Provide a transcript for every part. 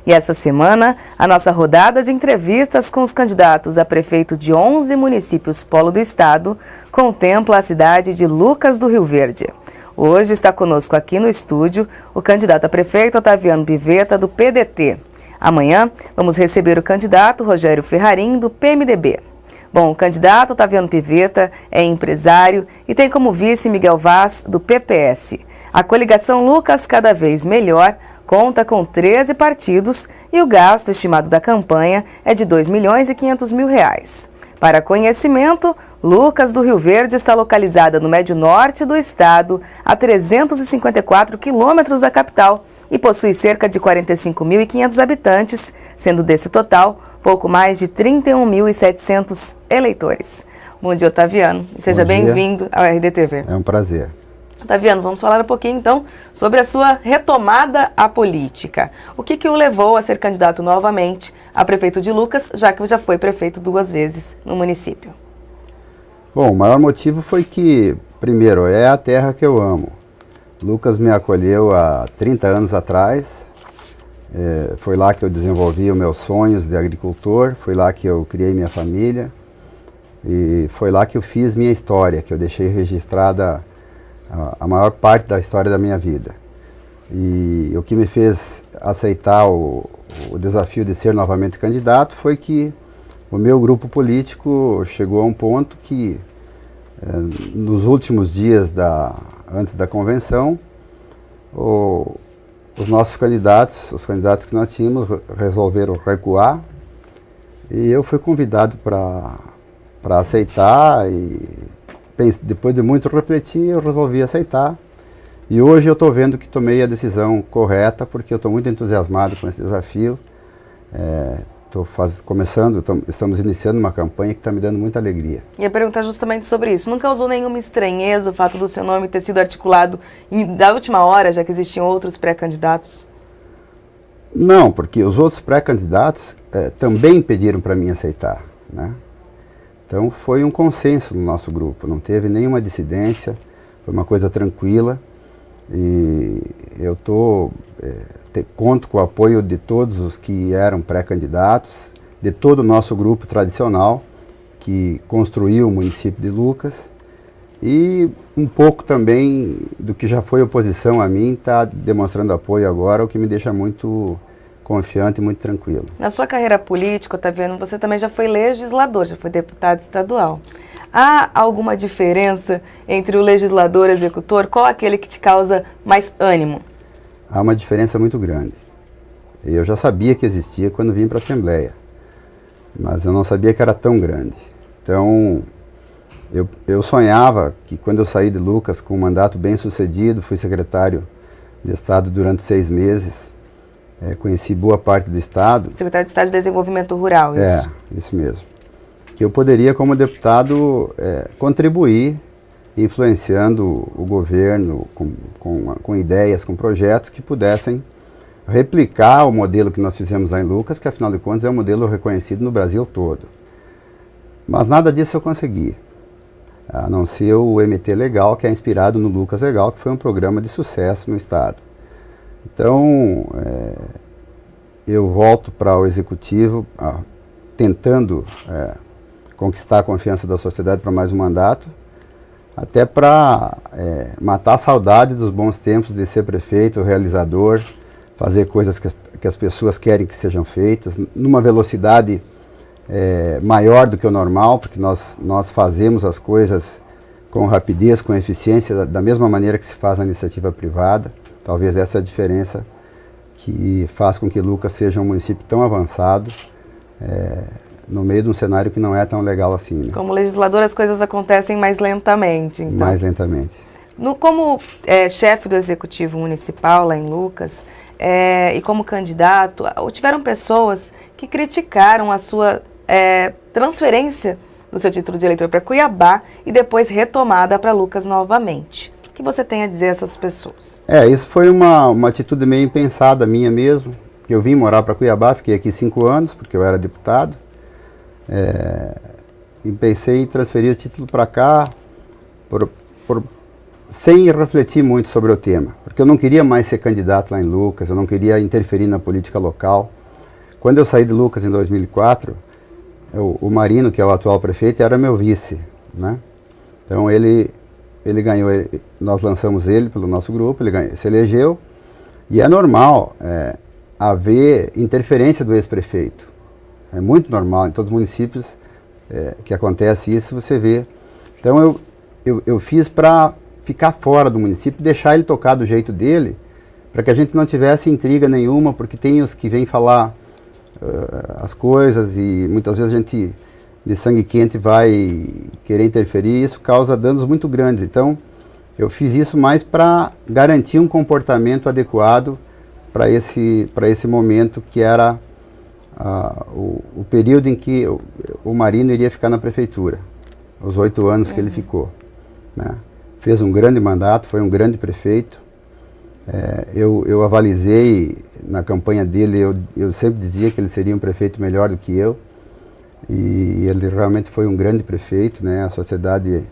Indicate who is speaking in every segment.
Speaker 1: E essa semana, a nossa rodada de entrevistas com os candidatos a prefeito de 11 municípios polo do estado contempla a cidade de Lucas do Rio Verde. Hoje está conosco aqui no estúdio o candidato a prefeito Otaviano Pivetta, do PDT. Amanhã, vamos receber o candidato Rogério Ferrarim, do PMDB. Bom, o candidato Otaviano Pivetta é empresário e tem como vice Miguel Vaz, do PPS. A coligação Lucas Cada Vez Melhor conta com 13 partidos e o gasto estimado da campanha é de R$ 2.500.000. Para conhecimento, Lucas do Rio Verde está localizada no médio norte do estado, a 354 quilômetros da capital, e possui cerca de 45.500 habitantes, sendo desse total pouco mais de 31.700 eleitores. Bom dia, Otaviano. Seja bem-vindo ao RDTV.
Speaker 2: É um prazer.
Speaker 1: Otaviano, vamos falar um pouquinho, então, sobre a sua retomada à política. O que o levou a ser candidato novamente a prefeito de Lucas, já que já foi prefeito 2 vezes no município?
Speaker 2: Bom, o maior motivo foi que, primeiro, é a terra que eu amo. Lucas me acolheu há 30 anos atrás. Foi lá que eu desenvolvi os meus sonhos de agricultor, foi lá que eu criei minha família e foi lá que eu fiz minha história, que eu deixei registrada a maior parte da história da minha vida. E o que me fez aceitar o desafio de ser novamente candidato foi que o meu grupo político chegou a um ponto que, nos últimos dias antes da convenção, os nossos candidatos, os candidatos que nós tínhamos, resolveram recuar e eu fui convidado para aceitar e depois de muito refletir, eu resolvi aceitar. E hoje eu estou vendo que tomei a decisão correta, porque eu estou muito entusiasmado com esse desafio. Estamos iniciando uma campanha que está me dando muita alegria.
Speaker 1: E a pergunta é justamente sobre isso. Não causou nenhuma estranheza o fato do seu nome ter sido articulado da última hora, já que existiam outros pré-candidatos?
Speaker 2: Não, porque os outros pré-candidatos também pediram para mim aceitar, né? Então foi um consenso no nosso grupo, não teve nenhuma dissidência, foi uma coisa tranquila e eu conto com o apoio de todos os que eram pré-candidatos, de todo o nosso grupo tradicional que construiu o município de Lucas e um pouco também do que já foi oposição a mim está demonstrando apoio agora, o que me deixa muito confiante e muito tranquilo.
Speaker 1: Na sua carreira política, Otaviano, você também já foi legislador, já foi deputado estadual. Há alguma diferença entre o legislador e o executor? Qual aquele que te causa mais ânimo?
Speaker 2: Há uma diferença muito grande. Eu já sabia que existia quando vim para a Assembleia, mas eu não sabia que era tão grande. Então, eu sonhava que quando eu saí de Lucas com um mandato bem sucedido, fui secretário de Estado durante 6 meses, conheci boa parte do Estado.
Speaker 1: Secretário de Estado de Desenvolvimento Rural, isso?
Speaker 2: Isso mesmo. Que eu poderia, como deputado, contribuir, influenciando o governo com ideias, com projetos que pudessem replicar o modelo que nós fizemos lá em Lucas, que afinal de contas é um modelo reconhecido no Brasil todo. Mas nada disso eu consegui, a não ser o MT Legal, que é inspirado no Lucas Legal, que foi um programa de sucesso no Estado. Então, eu volto para o Executivo, tentando conquistar a confiança da sociedade para mais um mandato, até para matar a saudade dos bons tempos de ser prefeito, realizador, fazer coisas que as pessoas querem que sejam feitas, numa velocidade maior do que o normal, porque nós fazemos as coisas com rapidez, com eficiência, da mesma maneira que se faz na iniciativa privada. Talvez essa é a diferença que faz com que Lucas seja um município tão avançado, no meio de um cenário que não é tão legal assim, né?
Speaker 1: Como legislador, as coisas acontecem mais lentamente, então.
Speaker 2: Mais lentamente.
Speaker 1: Como chefe do Executivo Municipal lá em Lucas, e como candidato, tiveram pessoas que criticaram a sua transferência do seu título de eleitor para Cuiabá e depois retomada para Lucas novamente. O que você tem a dizer a essas pessoas?
Speaker 2: Isso foi uma atitude meio impensada minha mesmo. Eu vim morar para Cuiabá, fiquei aqui 5 anos, porque eu era deputado. E pensei em transferir o título para cá por sem refletir muito sobre o tema, porque eu não queria mais ser candidato lá em Lucas, eu não queria interferir na política local. Quando eu saí de Lucas em 2004, o Marino, que é o atual prefeito, era meu vice, né? Então ele ganhou, nós lançamos ele pelo nosso grupo, ele se elegeu, e é normal haver interferência do ex-prefeito. É muito normal, em todos os municípios que acontece isso, você vê. Então eu fiz para ficar fora do município, deixar ele tocar do jeito dele, para que a gente não tivesse intriga nenhuma, porque tem os que vêm falar as coisas e muitas vezes a gente de sangue quente vai querer interferir e isso causa danos muito grandes. Então eu fiz isso mais para garantir um comportamento adequado para esse momento que era o período em que o Marino iria ficar na prefeitura, os 8 anos que ele ficou, né? Fez um grande mandato, foi um grande prefeito. Eu avalizei na campanha dele, eu sempre dizia que ele seria um prefeito melhor do que eu, e ele realmente foi um grande prefeito, né? A sociedade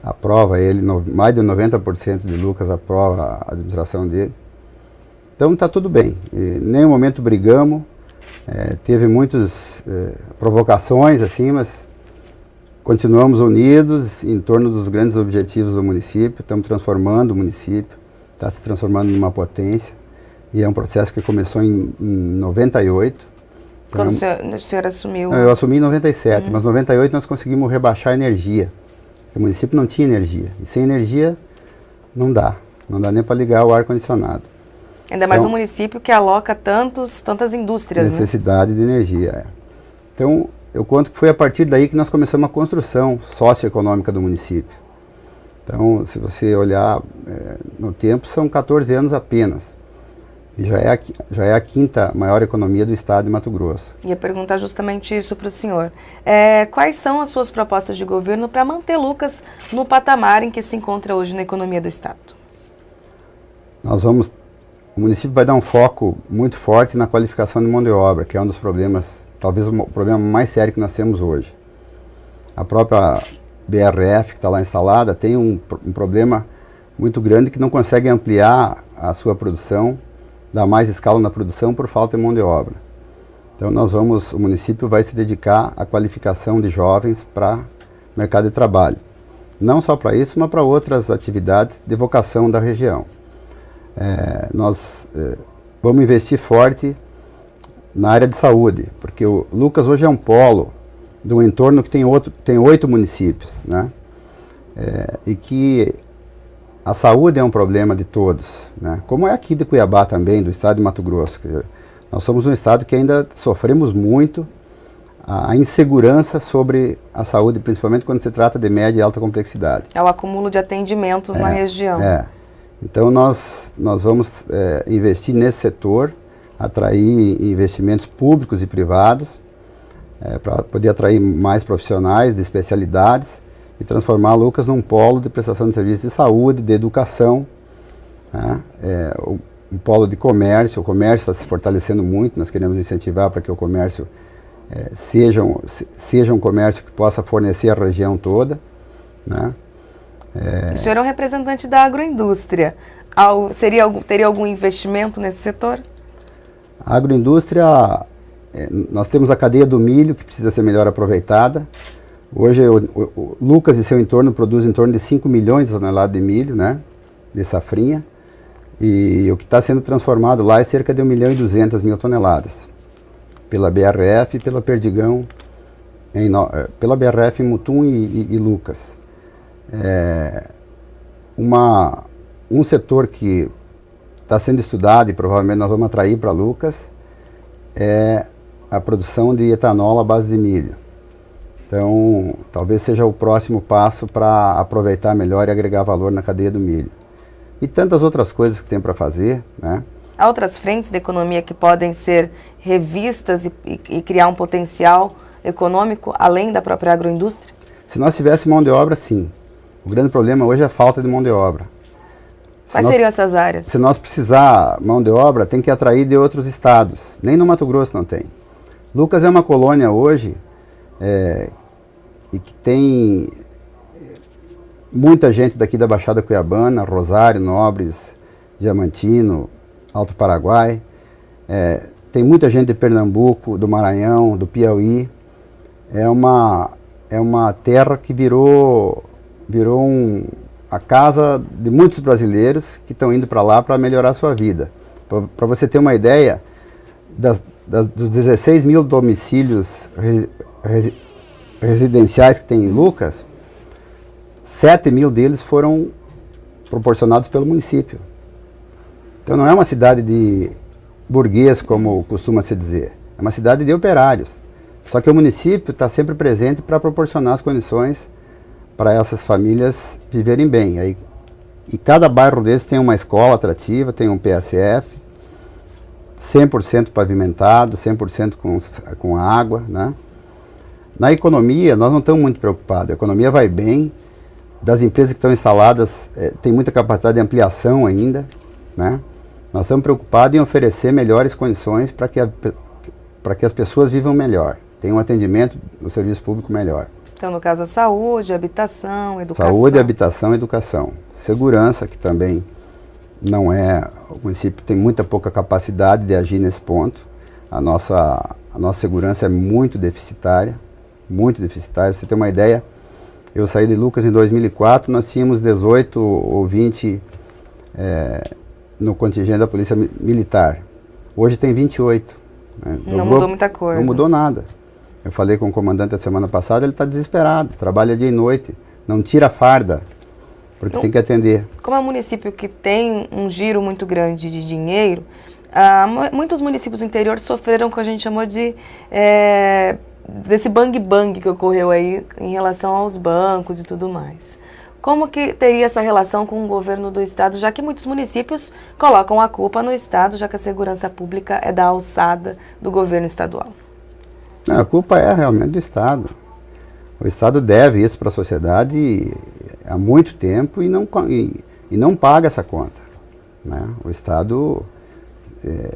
Speaker 2: aprova ele, mais de 90% de Lucas aprova a administração dele. Então está tudo bem, em nenhum momento brigamos, teve muitas provocações assim, mas continuamos unidos em torno dos grandes objetivos do município, estamos transformando o município, está se transformando numa potência, e é um processo que começou em 98.
Speaker 1: Quando o senhor assumiu?
Speaker 2: Eu assumi em 97, mas em 98 nós conseguimos rebaixar a energia, porque o município não tinha energia, e sem energia não dá nem para ligar o ar-condicionado.
Speaker 1: Ainda mais um município que aloca tantas indústrias,
Speaker 2: necessidade de energia. Então, eu conto que foi a partir daí que nós começamos a construção socioeconômica do município. Então, se você olhar no tempo, são 14 anos apenas. E já é a quinta maior economia do estado de Mato Grosso.
Speaker 1: Ia perguntar justamente isso para o senhor. Quais são as suas propostas de governo para manter Lucas no patamar em que se encontra hoje na economia do estado?
Speaker 2: O município vai dar um foco muito forte na qualificação de mão de obra, que é um dos problemas, talvez o problema mais sério que nós temos hoje. A própria BRF, que está lá instalada, tem um problema muito grande que não consegue ampliar a sua produção, dar mais escala na produção por falta de mão de obra. Então o município vai se dedicar à qualificação de jovens para o mercado de trabalho. Não só para isso, mas para outras atividades de vocação da região. Nós vamos investir forte na área de saúde, porque o Lucas hoje é um polo de um entorno que tem 8 municípios, né? E que a saúde é um problema de todos, né? Como é aqui de Cuiabá também, do estado de Mato Grosso. Nós somos um estado que ainda sofremos muito a insegurança sobre a saúde, principalmente quando se trata de média e alta complexidade.
Speaker 1: É o acúmulo de atendimentos na região.
Speaker 2: Então nós vamos investir nesse setor, atrair investimentos públicos e privados, para poder atrair mais profissionais de especialidades e transformar Lucas num polo de prestação de serviços de saúde, de educação, né? Um polo de comércio. O comércio está se fortalecendo muito, nós queremos incentivar para que o comércio seja um comércio que possa fornecer a região toda, né?
Speaker 1: O senhor é um representante da agroindústria. Teria algum investimento nesse setor?
Speaker 2: A agroindústria, nós temos a cadeia do milho, que precisa ser melhor aproveitada. Hoje o Lucas e seu entorno produzem em torno de 5 milhões de toneladas de milho, né, de safrinha, e o que está sendo transformado lá é cerca de 1.200.000 toneladas, pela BRF e pela Perdigão, pela BRF em Mutum e Lucas. Um setor que está sendo estudado e provavelmente nós vamos atrair para Lucas é a produção de etanol à base de milho. Então, talvez seja o próximo passo para aproveitar melhor e agregar valor na cadeia do milho. E tantas outras coisas que tem para fazer, né?
Speaker 1: Há outras frentes da economia que podem ser revistas e criar um potencial econômico além da própria agroindústria?
Speaker 2: Se nós tivéssemos mão de obra, sim. O grande problema hoje é a falta de mão de obra.
Speaker 1: Quais seriam essas áreas?
Speaker 2: Se nós precisar mão de obra, tem que atrair de outros estados. Nem no Mato Grosso não tem. Lucas é uma colônia hoje e que tem muita gente daqui da Baixada Cuiabana, Rosário, Nobres, Diamantino, Alto Paraguai. Tem muita gente de Pernambuco, do Maranhão, do Piauí. É uma terra que virou a casa de muitos brasileiros que estão indo para lá para melhorar a sua vida. Para você ter uma ideia, dos 16 mil domicílios residenciais que tem em Lucas, 7 mil deles foram proporcionados pelo município. Então não é uma cidade de burguês, como costuma se dizer. É uma cidade de operários. Só que o município está sempre presente para proporcionar as condições para essas famílias viverem bem. E cada bairro desses tem uma escola atrativa, tem um PSF, 100% pavimentado, 100% com água, né? Na economia, nós não estamos muito preocupados. A economia vai bem, das empresas que estão instaladas, tem muita capacidade de ampliação ainda, né? Nós estamos preocupados em oferecer melhores condições para que as pessoas vivam melhor, tenham um atendimento no serviço público melhor.
Speaker 1: Então, no caso, a saúde, habitação, educação.
Speaker 2: Saúde, habitação, educação. Segurança, que também não é... O município tem muita pouca capacidade de agir nesse ponto. A nossa segurança é muito deficitária, muito deficitária. Você tem uma ideia, eu saí de Lucas em 2004, nós tínhamos 18 ou 20 no contingente da Polícia Militar. Hoje tem 28. Né?
Speaker 1: Não mudou muita coisa.
Speaker 2: Não mudou nada. Eu falei com o comandante a semana passada, ele está desesperado, trabalha dia e noite, não tira a farda, porque tem que atender.
Speaker 1: Como é um município que tem um giro muito grande de dinheiro, muitos municípios do interior sofreram o que a gente chamou de desse bang-bang que ocorreu aí em relação aos bancos e tudo mais. Como que teria essa relação com o governo do estado, já que muitos municípios colocam a culpa no estado, já que a segurança pública é da alçada do governo estadual?
Speaker 2: Não, a culpa é realmente do Estado. O Estado deve isso para a sociedade há muito tempo e não paga essa conta, né? O Estado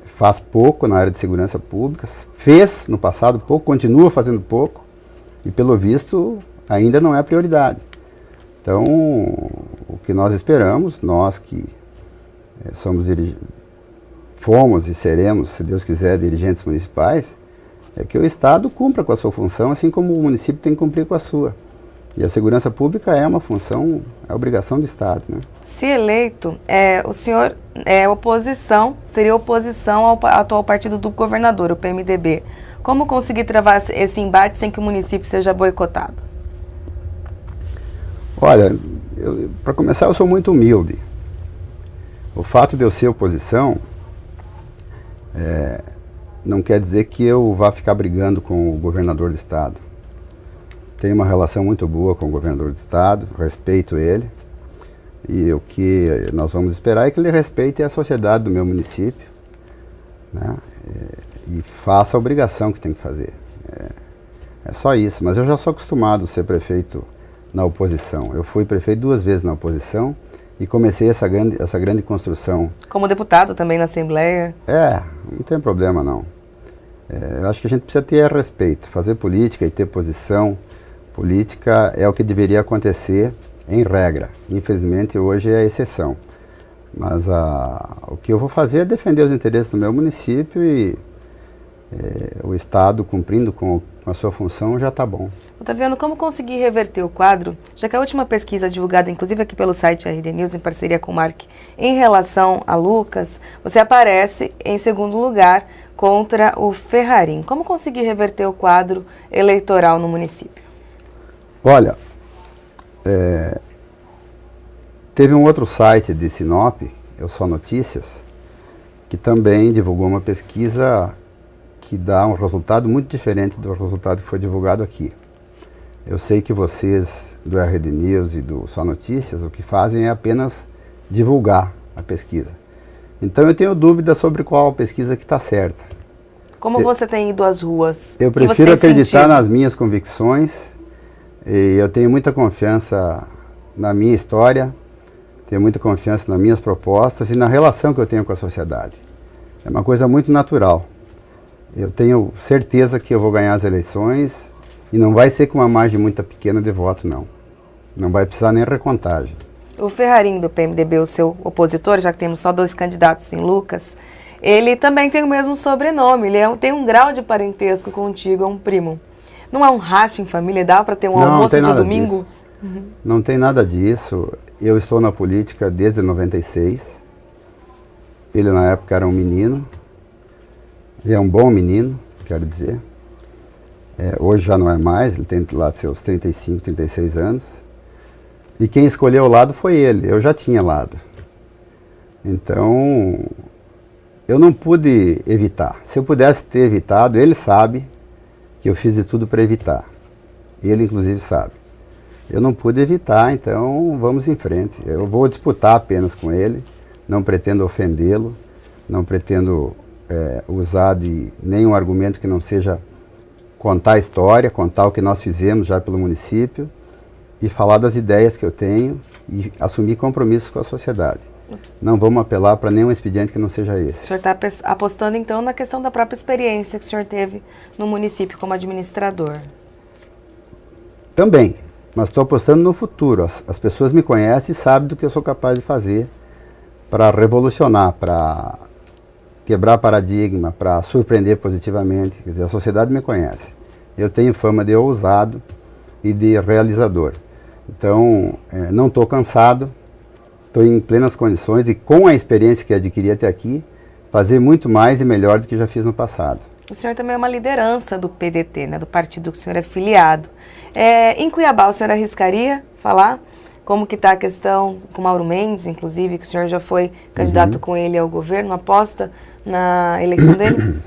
Speaker 2: faz pouco na área de segurança pública, fez no passado pouco, continua fazendo pouco e, pelo visto, ainda não é a prioridade. Então, o que nós esperamos, nós que fomos e seremos, se Deus quiser, dirigentes municipais, é que o Estado cumpra com a sua função, assim como o município tem que cumprir com a sua. E a segurança pública é uma função, é obrigação do Estado, né?
Speaker 1: Se eleito, o senhor seria oposição ao atual partido do governador, o PMDB. Como conseguir travar esse embate sem que o município seja boicotado?
Speaker 2: Olha, para começar, eu sou muito humilde. O fato de eu ser oposição não quer dizer que eu vá ficar brigando com o governador do estado. Tenho uma relação muito boa com o governador do estado, respeito ele. E o que nós vamos esperar é que ele respeite a sociedade do meu município, né? E faça a obrigação que tem que fazer. É só isso, mas eu já sou acostumado a ser prefeito na oposição. Eu fui prefeito 2 vezes na oposição e comecei essa grande construção. Como
Speaker 1: deputado também na Assembleia?
Speaker 2: Não tem problema não. Eu acho que a gente precisa ter respeito, fazer política e ter posição. Política é o que deveria acontecer em regra. Infelizmente hoje é a exceção. Mas o que eu vou fazer é defender os interesses do meu município e o Estado cumprindo com a sua função já está bom.
Speaker 1: Otaviano, como conseguir reverter o quadro, já que a última pesquisa divulgada, inclusive aqui pelo site RD News, em parceria com o Mark, em relação a Lucas, você aparece em segundo lugar contra o Ferrarim. Como conseguir reverter o quadro eleitoral no município?
Speaker 2: Olha, teve um outro site de Sinop, Eu Só Notícias, que também divulgou uma pesquisa que dá um resultado muito diferente do resultado que foi divulgado aqui. Eu sei que vocês do RD News e do Só Notícias, o que fazem é apenas divulgar a pesquisa. Então eu tenho dúvidas sobre qual pesquisa que está certa.
Speaker 1: Como você tem ido às ruas?
Speaker 2: Eu prefiro acreditar nas minhas convicções e eu tenho muita confiança na minha história, tenho muita confiança nas minhas propostas e na relação que eu tenho com a sociedade. É uma coisa muito natural. Eu tenho certeza que eu vou ganhar as eleições e não vai ser com uma margem muito pequena de voto, não. Não vai precisar nem recontagem.
Speaker 1: O Ferrarin do PMDB, o seu opositor, já que temos só 2 candidatos em Lucas, ele também tem o mesmo sobrenome, tem um grau de parentesco contigo, é um primo. Não é um racha em família? Dá para ter um almoço de domingo?
Speaker 2: Não tem nada disso. Eu estou na política desde 96. Ele na época era um menino. E é um bom menino, quero dizer. Hoje já não é mais, ele tem lá seus 35, 36 anos. E quem escolheu o lado foi ele, eu já tinha lado. Então, eu não pude evitar. Se eu pudesse ter evitado, ele sabe que eu fiz de tudo para evitar. Ele, inclusive, sabe. Eu não pude evitar, então vamos em frente. Eu vou disputar apenas com ele, não pretendo ofendê-lo, não pretendo usar de nenhum argumento que não seja contar a história, contar o que nós fizemos já pelo município e falar das ideias que eu tenho e assumir compromissos com a sociedade. Não vamos apelar para nenhum expediente que não seja esse.
Speaker 1: O senhor está apostando, então, na questão da própria experiência que o senhor teve no município como administrador?
Speaker 2: Também, mas estou apostando no futuro. As pessoas me conhecem e sabem do que eu sou capaz de fazer para revolucionar, para quebrar paradigma, para surpreender positivamente. Quer dizer, a sociedade me conhece. Eu tenho fama de ousado e de realizador. Então, não estou cansado, estou em plenas condições e com a experiência que adquiri até aqui, fazer muito mais e melhor do que já fiz no passado.
Speaker 1: O senhor também é uma liderança do PDT, né, do partido que o senhor é filiado. Em Cuiabá, o senhor arriscaria falar como que está a questão com Mauro Mendes, inclusive, que o senhor já foi candidato com ele ao governo, aposta na eleição dele?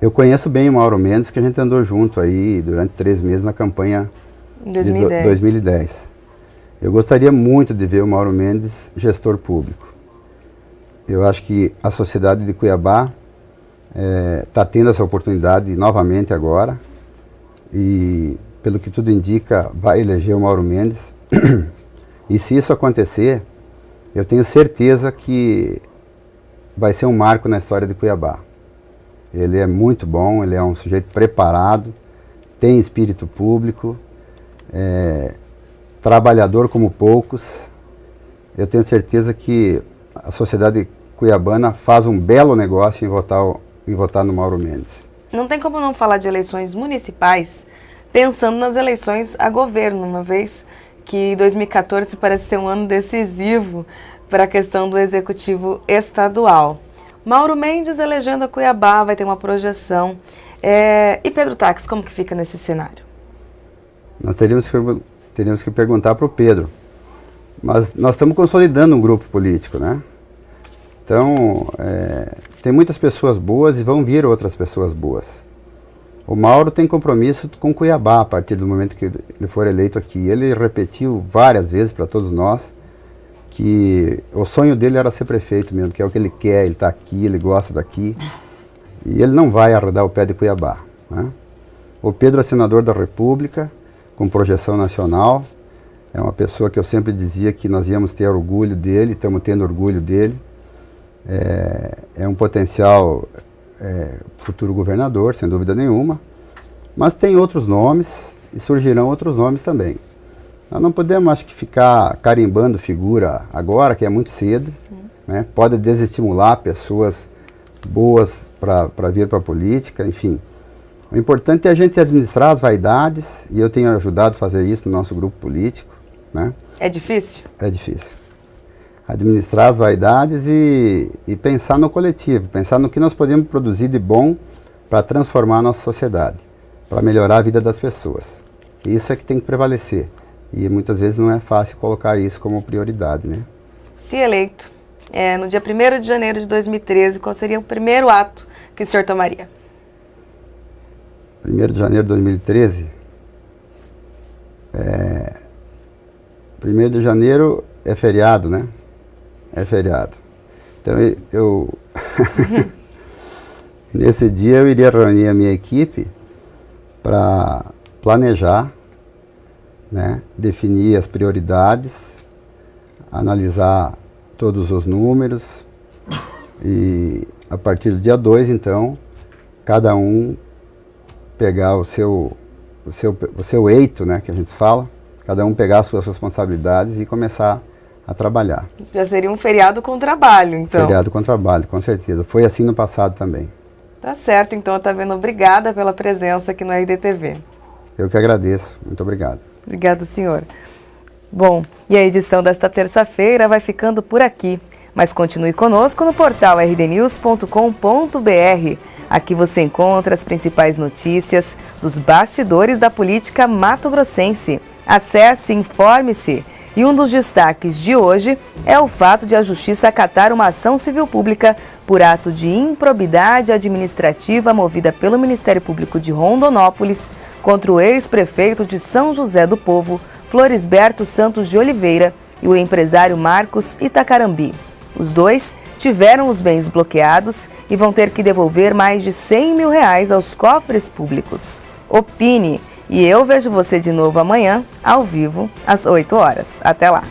Speaker 2: Eu conheço bem o Mauro Mendes, que a gente andou junto aí durante 3 meses na campanha
Speaker 1: em 2010.
Speaker 2: de 2010. Eu gostaria muito de ver o Mauro Mendes gestor público. Eu acho que a sociedade de Cuiabá está tendo essa oportunidade novamente agora e, pelo que tudo indica, vai eleger o Mauro Mendes. E se isso acontecer, eu tenho certeza que vai ser um marco na história de Cuiabá. Ele é muito bom, ele é um sujeito preparado, tem espírito público, trabalhador como poucos. Eu tenho certeza que a sociedade cuiabana faz um belo negócio em votar no Mauro Mendes.
Speaker 1: Não tem como não falar de eleições municipais pensando nas eleições a governo, uma vez que 2014 parece ser um ano decisivo para a questão do executivo estadual. Mauro Mendes elegendo a Cuiabá, vai ter uma projeção. E Pedro Taques, como que fica nesse cenário?
Speaker 2: Nós teríamos que perguntar para o Pedro. Mas nós estamos consolidando um grupo político, né? Então, tem muitas pessoas boas e vão vir outras pessoas boas. O Mauro tem compromisso com Cuiabá a partir do momento que ele for eleito aqui. Ele repetiu várias vezes para todos nós que o sonho dele era ser prefeito mesmo, que é o que ele quer, ele está aqui, ele gosta daqui. E ele não vai arredar o pé de Cuiabá, né? O Pedro é senador da República, com projeção nacional. É uma pessoa que eu sempre dizia que nós íamos ter orgulho dele, estamos tendo orgulho dele. É um potencial futuro governador, sem dúvida nenhuma. Mas tem outros nomes e surgirão outros nomes também. Nós não podemos, acho que, ficar carimbando figura agora, que é muito cedo, né? Pode desestimular pessoas boas para vir para a política, enfim. O importante é a gente administrar as vaidades, e eu tenho ajudado a fazer isso no nosso grupo político, né?
Speaker 1: É difícil?
Speaker 2: É difícil. Administrar as vaidades e pensar no coletivo, pensar no que nós podemos produzir de bom para transformar a nossa sociedade, para melhorar a vida das pessoas. Isso é que tem que prevalecer. E muitas vezes não é fácil colocar isso como prioridade, né?
Speaker 1: Se eleito, no dia 1º de janeiro de 2013, qual seria o primeiro ato que o senhor tomaria?
Speaker 2: 1º de janeiro de 2013? 1º de janeiro é feriado, né? É feriado. Então eu nesse dia eu iria reunir a minha equipe para planejar, né, definir as prioridades, analisar todos os números e a partir do dia 2, então, cada um pegar o seu eito, né, que a gente fala, cada um pegar as suas responsabilidades e começar a trabalhar.
Speaker 1: Já seria um feriado com trabalho, então.
Speaker 2: Feriado com trabalho, com certeza. Foi assim no passado também.
Speaker 1: Tá certo, então, Otaviano, obrigada pela presença aqui no RDTV.
Speaker 2: Eu que agradeço. Muito obrigado.
Speaker 1: Obrigado, senhor. Bom, e a edição desta terça-feira vai ficando por aqui. Mas continue conosco no portal rdnews.com.br. Aqui você encontra as principais notícias dos bastidores da política mato-grossense. Acesse, informe-se. E um dos destaques de hoje é o fato de a Justiça acatar uma ação civil pública por ato de improbidade administrativa movida pelo Ministério Público de Rondonópolis contra o ex-prefeito de São José do Povo, Florisberto Santos de Oliveira, e o empresário Marcos Itacarambi. Os dois tiveram os bens bloqueados e vão ter que devolver mais de R$100 mil aos cofres públicos. Opine! E eu vejo você de novo amanhã, ao vivo, às 8 horas. Até lá!